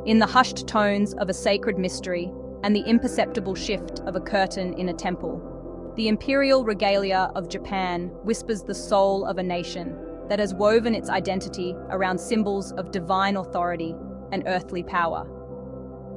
In the hushed tones of a sacred mystery and the imperceptible shift of a curtain in a temple, the Imperial Regalia of Japan whispers the soul of a nation that has woven its identity around symbols of divine authority and earthly power.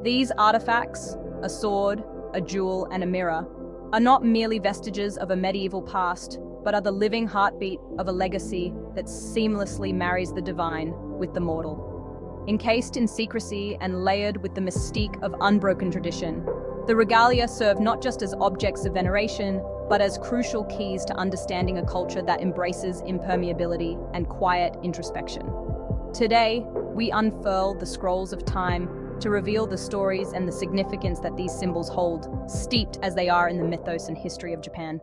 These artifacts, a sword, a jewel, and a mirror, are not merely vestiges of a medieval past, but are the living heartbeat of a legacy that seamlessly marries the divine with the mortal. Encased in secrecy and layered with the mystique of unbroken tradition, the regalia serve not just as objects of veneration, but as crucial keys to understanding a culture that embraces impermeability and quiet introspection. Today, we unfurl the scrolls of time to reveal the stories and the significance that these symbols hold, steeped as they are in the mythos and history of Japan.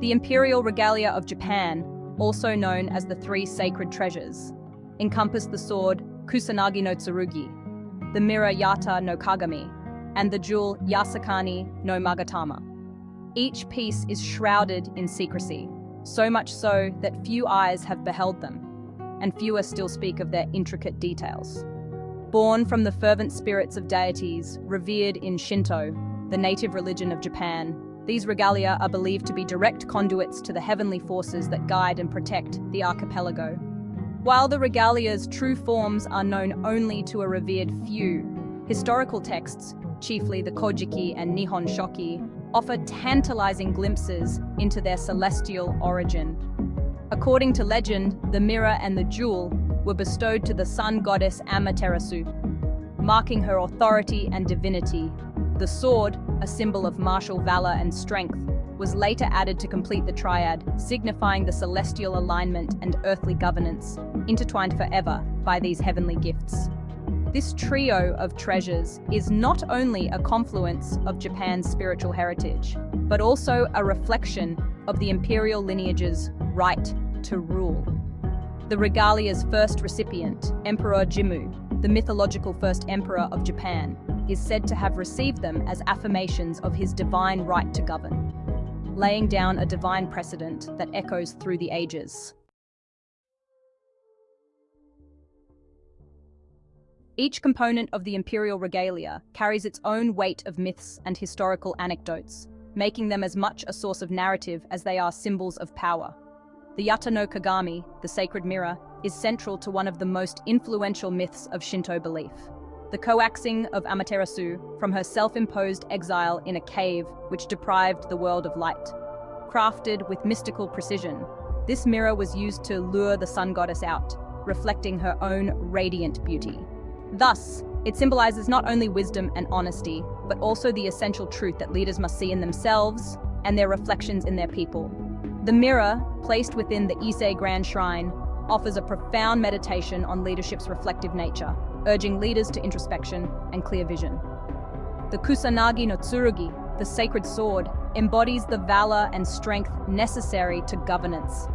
The Imperial Regalia of Japan, also known as the Three Sacred Treasures, encompass the sword Kusanagi no Tsurugi, the mirror Yata no Kagami, and the jewel Yasakani no Magatama. Each piece is shrouded in secrecy, so much so that few eyes have beheld them, and fewer still speak of their intricate details. Born from the fervent spirits of deities revered in Shinto, the native religion of Japan, these regalia are believed to be direct conduits to the heavenly forces that guide and protect the archipelago. While the regalia's true forms are known only to a revered few, historical texts, chiefly the Kojiki and Nihon Shoki, offer tantalizing glimpses into their celestial origin. According to legend, the mirror and the jewel were bestowed to the sun goddess Amaterasu, marking her authority and divinity. The sword, a symbol of martial valor and strength, was later added to complete the triad, signifying the celestial alignment and earthly governance, intertwined forever by these heavenly gifts. This trio of treasures is not only a confluence of Japan's spiritual heritage, but also a reflection of the imperial lineage's right to rule. The regalia's first recipient, Emperor Jimmu, the mythological first emperor of Japan, is said to have received them as affirmations of his divine right to govern, laying down a divine precedent that echoes through the ages. Each component of the Imperial Regalia carries its own weight of myths and historical anecdotes, making them as much a source of narrative as they are symbols of power. The Yata no Kagami, the sacred mirror, is central to one of the most influential myths of Shinto belief: the coaxing of Amaterasu from her self-imposed exile in a cave which deprived the world of light. Crafted with mystical precision, this mirror was used to lure the sun goddess out, reflecting her own radiant beauty. Thus, it symbolizes not only wisdom and honesty, but also the essential truth that leaders must see in themselves and their reflections in their people. The mirror, placed within the Ise Grand Shrine, offers a profound meditation on leadership's reflective nature, urging leaders to introspection and clear vision. The Kusanagi no Tsurugi, the sacred sword, embodies the valor and strength necessary to governance.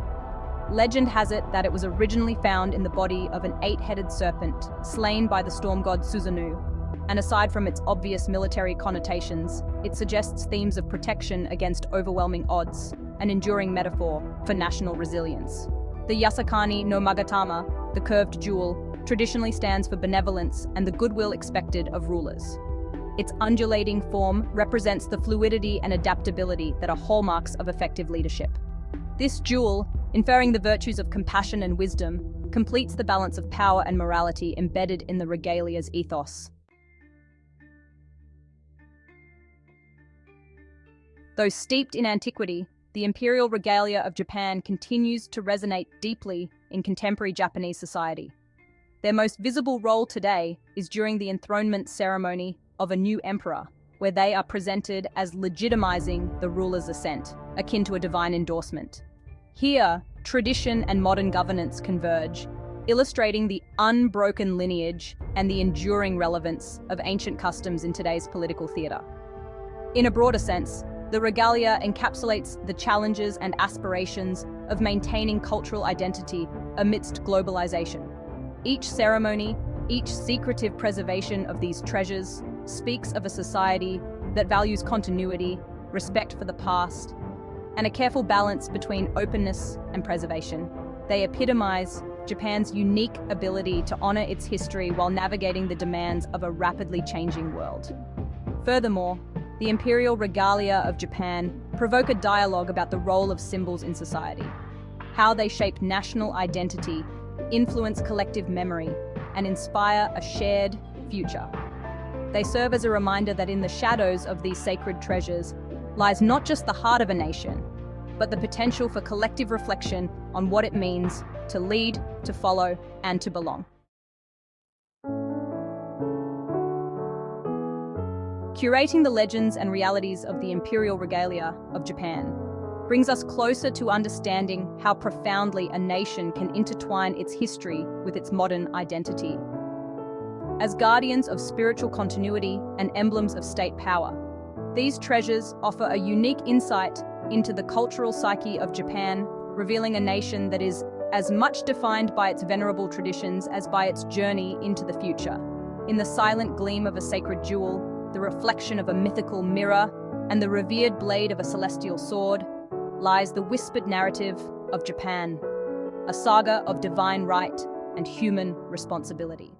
Legend has it that it was originally found in the body of an 8-headed serpent, slain by the storm god Susanoo, and aside from its obvious military connotations, it suggests themes of protection against overwhelming odds, an enduring metaphor for national resilience. The Yasakani no Magatama, the curved jewel, traditionally stands for benevolence and the goodwill expected of rulers. Its undulating form represents the fluidity and adaptability that are hallmarks of effective leadership. This jewel, inferring the virtues of compassion and wisdom, completes the balance of power and morality embedded in the regalia's ethos. Though steeped in antiquity, the Imperial Regalia of Japan continues to resonate deeply in contemporary Japanese society. Their most visible role today is during the enthronement ceremony of a new emperor, where they are presented as legitimizing the ruler's ascent, akin to a divine endorsement. Here, tradition and modern governance converge, illustrating the unbroken lineage and the enduring relevance of ancient customs in today's political theater. In a broader sense, the regalia encapsulates the challenges and aspirations of maintaining cultural identity amidst globalization. Each ceremony, each secretive preservation of these treasures speaks of a society that values continuity, respect for the past, and a careful balance between openness and preservation. They epitomize Japan's unique ability to honor its history while navigating the demands of a rapidly changing world. Furthermore, the Imperial Regalia of Japan provoke a dialogue about the role of symbols in society, how they shape national identity, influence collective memory, and inspire a shared future. They serve as a reminder that in the shadows of these sacred treasures lies not just the heart of a nation, but the potential for collective reflection on what it means to lead, to follow, and to belong. Curating the legends and realities of the Imperial Regalia of Japan brings us closer to understanding how profoundly a nation can intertwine its history with its modern identity. As guardians of spiritual continuity and emblems of state power, these treasures offer a unique insight into the cultural psyche of Japan, revealing a nation that is as much defined by its venerable traditions as by its journey into the future. In the silent gleam of a sacred jewel, the reflection of a mythical mirror, and the revered blade of a celestial sword, lies the whispered narrative of Japan, a saga of divine right and human responsibility.